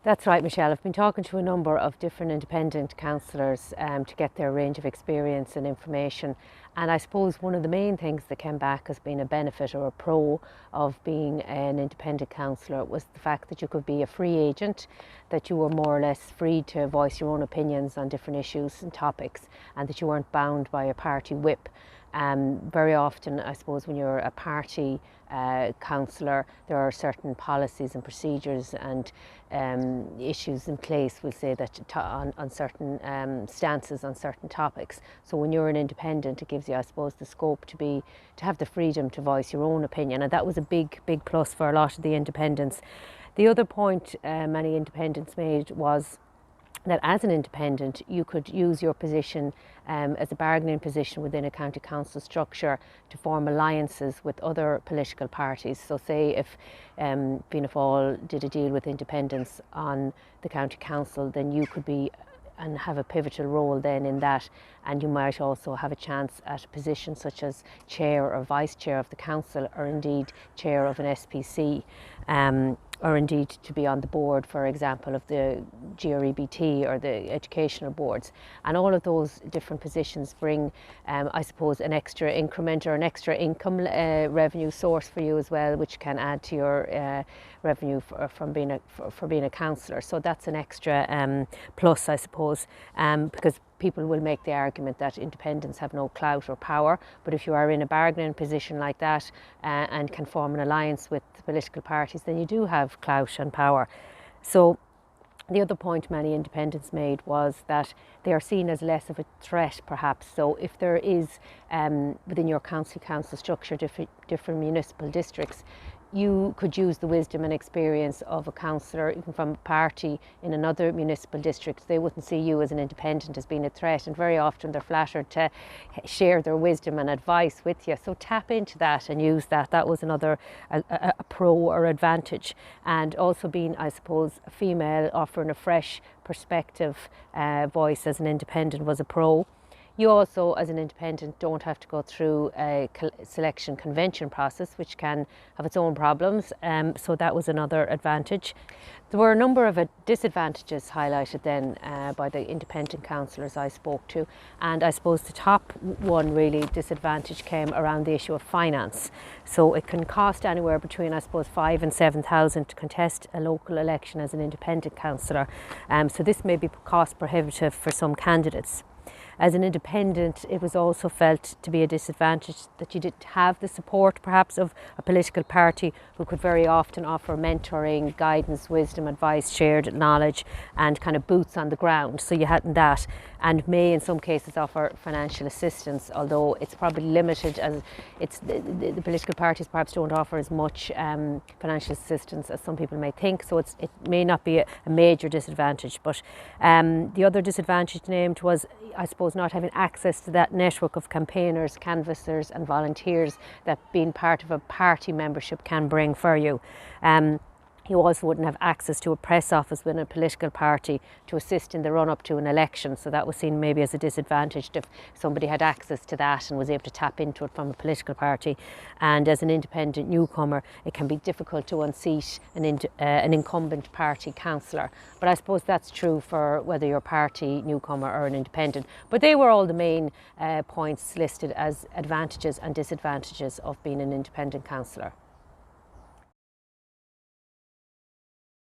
That's right, Michelle. I've been talking to a number of different independent councillors to get their range of experience and information. And I suppose one of the main things that came back as being a benefit or a pro of being an independent councillor was the fact that you could be a free agent, that you were more or less free to voice your own opinions on different issues and topics, and that you weren't bound by a party whip. Very often, I suppose, when you're a party councillor, there are certain policies and procedures and issues in place, we'll say, that on certain stances on certain topics. So when you're an independent, it gives you, I suppose, the scope to have the freedom to voice your own opinion, and that was a big plus for a lot of the independents. The other point many independents made was that as an independent you could use your position as a bargaining position within a county council structure to form alliances with other political parties. So say if Fianna Fáil did a deal with independents on the county council, then you could be and have a pivotal role then in that, and you might also have a chance at a position such as chair or vice chair of the council, or indeed chair of an SPC, or indeed to be on the board, for example, of the GREBT or the educational boards. And all of those different positions bring, I suppose, an extra increment or an extra income revenue source for you as well, which can add to your revenue for being a councillor. So that's an extra plus, I suppose, because people will make the argument that independents have no clout or power, but if you are in a bargaining position like that and can form an alliance with political parties, then you do have clout and power. So the other point many independents made was that they are seen as less of a threat, perhaps. So if there is within your council structure different municipal districts, you could use the wisdom and experience of a councillor, even from a party in another municipal district. They wouldn't see you as an independent as being a threat, and very often they're flattered to share their wisdom and advice with you. So tap into that and use that. That was another a pro or advantage. And also being, I suppose, a female, offering a fresh perspective voice as an independent was a pro. You also, as an independent, don't have to go through a selection convention process, which can have its own problems. So that was another advantage. There were a number of disadvantages highlighted then by the independent councillors I spoke to. And I suppose the top one really disadvantage came around the issue of finance. So it can cost anywhere between, I suppose, 5,000 and 7,000 to contest a local election as an independent councillor. So this may be cost prohibitive for some candidates. As an independent, it was also felt to be a disadvantage that you didn't have the support perhaps of a political party who could very often offer mentoring, guidance, wisdom, advice, shared knowledge and kind of boots on the ground. So you hadn't that, and may in some cases offer financial assistance, although it's probably limited, as it's the political parties perhaps don't offer as much financial assistance as some people may think. So it may not be a major disadvantage. But the other disadvantage named was, I suppose, not having access to that network of campaigners, canvassers and volunteers that being part of a party membership can bring for you. You also wouldn't have access to a press office within a political party to assist in the run-up to an election, so that was seen maybe as a disadvantage if somebody had access to that and was able to tap into it from a political party. And as an independent newcomer, it can be difficult to unseat an incumbent party councillor. But I suppose that's true for whether you're a party newcomer or an independent. But they were all the main points listed as advantages and disadvantages of being an independent councillor.